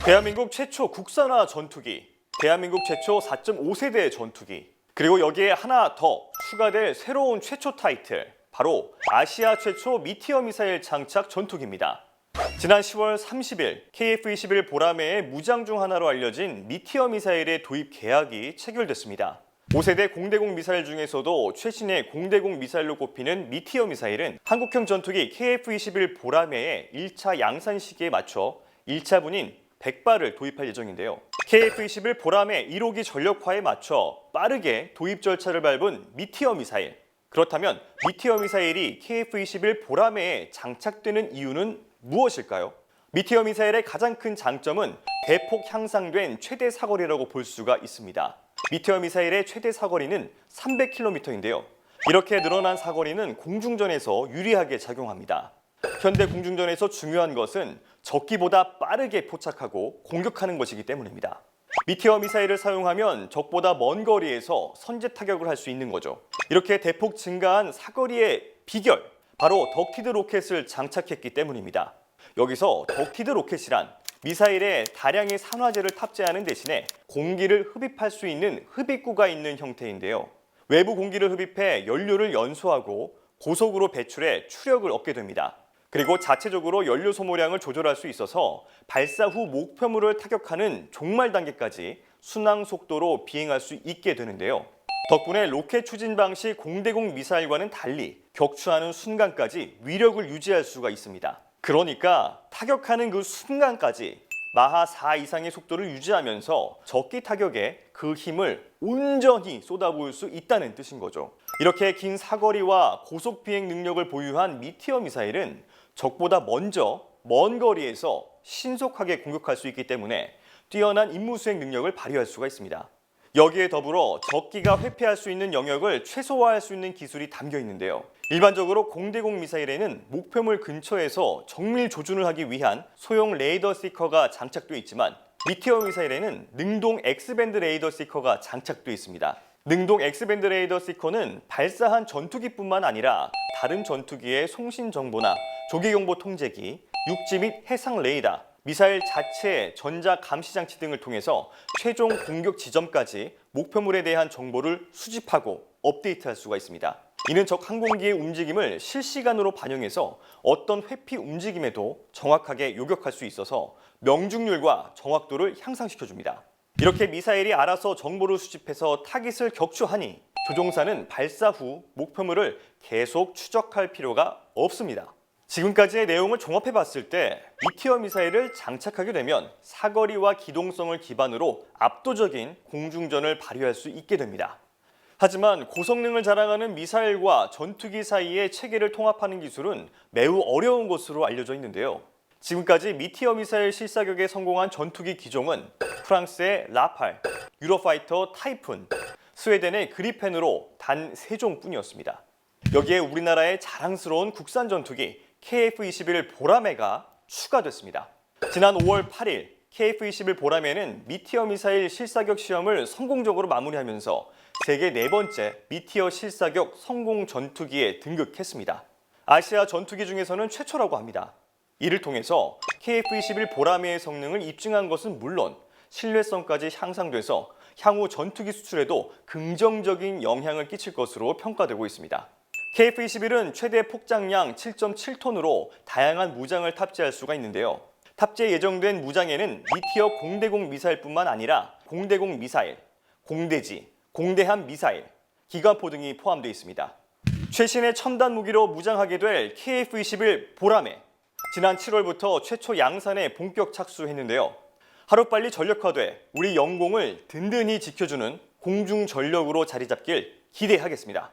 대한민국 최초 국산화 전투기, 대한민국 최초 4.5세대 전투기, 그리고 여기에 하나 더 추가될 새로운 최초 타이틀, 바로 아시아 최초 미티어 미사일 장착 전투기입니다. 지난 10월 30일 KF-21 보라매의 무장 중 하나로 알려진 미티어 미사일의 도입 계약이 체결됐습니다. 5세대 공대공 미사일 중에서도 최신의 공대공 미사일로 꼽히는 미티어 미사일은 한국형 전투기 KF-21 보라매의 1차 양산 시기에 맞춰 1차분인 100발을 도입할 예정인데요. KF-21 보라매 1호기 전력화에 맞춰 빠르게 도입 절차를 밟은 미티어 미사일. 그렇다면 미티어 미사일이 KF-21 보라매에 장착되는 이유는 무엇일까요? 미티어 미사일의 가장 큰 장점은 대폭 향상된 최대 사거리라고 볼 수가 있습니다. 미티어 미사일의 최대 사거리는 300km인데요. 이렇게 늘어난 사거리는 공중전에서 유리하게 작용합니다. 현대 공중전에서 중요한 것은 적기보다 빠르게 포착하고 공격하는 것이기 때문입니다. 미티어 미사일을 사용하면 적보다 먼 거리에서 선제 타격을 할 수 있는 거죠. 이렇게 대폭 증가한 사거리의 비결, 바로 덕티드 로켓을 장착했기 때문입니다. 여기서 덕티드 로켓이란 미사일에 다량의 산화제를 탑재하는 대신에 공기를 흡입할 수 있는 흡입구가 있는 형태인데요. 외부 공기를 흡입해 연료를 연소하고 고속으로 배출해 추력을 얻게 됩니다. 그리고 자체적으로 연료 소모량을 조절할 수 있어서 발사 후 목표물을 타격하는 종말 단계까지 순항 속도로 비행할 수 있게 되는데요. 덕분에 로켓 추진 방식 공대공 미사일과는 달리 격추하는 순간까지 위력을 유지할 수가 있습니다. 그러니까 타격하는 그 순간까지 마하 4 이상의 속도를 유지하면서 적기 타격에 그 힘을 온전히 쏟아부을 수 있다는 뜻인 거죠. 이렇게 긴 사거리와 고속 비행 능력을 보유한 미티어 미사일은 적보다 먼저 먼 거리에서 신속하게 공격할 수 있기 때문에 뛰어난 임무 수행 능력을 발휘할 수가 있습니다. 여기에 더불어 적기가 회피할 수 있는 영역을 최소화할 수 있는 기술이 담겨 있는데요. 일반적으로 공대공 미사일에는 목표물 근처에서 정밀 조준을 하기 위한 소형 레이더 시커가 장착되어 있지만 미티어 미사일에는 능동 X밴드 레이더 시커가 장착되어 있습니다. 능동 X밴드 레이더 시커는 발사한 전투기뿐만 아니라 다른 전투기의 송신 정보나 조기 경보 통제기, 육지 및 해상 레이더, 미사일 자체의 전자 감시 장치 등을 통해서 최종 공격 지점까지 목표물에 대한 정보를 수집하고 업데이트할 수가 있습니다. 이는 적 항공기의 움직임을 실시간으로 반영해서 어떤 회피 움직임에도 정확하게 요격할 수 있어서 명중률과 정확도를 향상시켜줍니다. 이렇게 미사일이 알아서 정보를 수집해서 타깃을 격추하니 조종사는 발사 후 목표물을 계속 추적할 필요가 없습니다. 지금까지의 내용을 종합해 봤을 때 미티어 미사일을 장착하게 되면 사거리와 기동성을 기반으로 압도적인 공중전을 발휘할 수 있게 됩니다. 하지만 고성능을 자랑하는 미사일과 전투기 사이의 체계를 통합하는 기술은 매우 어려운 것으로 알려져 있는데요. 지금까지 미티어 미사일 실사격에 성공한 전투기 기종은 프랑스의 라팔, 유로파이터 타이푼, 스웨덴의 그리펜으로 단 3종뿐이었습니다. 여기에 우리나라의 자랑스러운 국산 전투기 KF-21 보라매가 추가됐습니다. 지난 5월 8일 KF-21 보라매는 미티어 미사일 실사격 시험을 성공적으로 마무리하면서 세계 4번째 미티어 실사격 성공 전투기에 등극했습니다. 아시아 전투기 중에서는 최초라고 합니다. 이를 통해서 KF-21 보라매의 성능을 입증한 것은 물론 신뢰성까지 향상돼서 향후 전투기 수출에도 긍정적인 영향을 끼칠 것으로 평가되고 있습니다. KF-21은 최대 폭장량 7.7톤으로 다양한 무장을 탑재할 수가 있는데요. 탑재 예정된 무장에는 미티어 공대공 미사일뿐만 아니라 공대공 미사일, 공대지, 공대함 미사일, 기관포 등이 포함되어 있습니다. 최신의 첨단 무기로 무장하게 될 KF-21 보라매. 지난 7월부터 최초 양산에 본격 착수했는데요. 하루빨리 전력화돼 우리 영공을 든든히 지켜주는 공중 전력으로 자리 잡길 기대하겠습니다.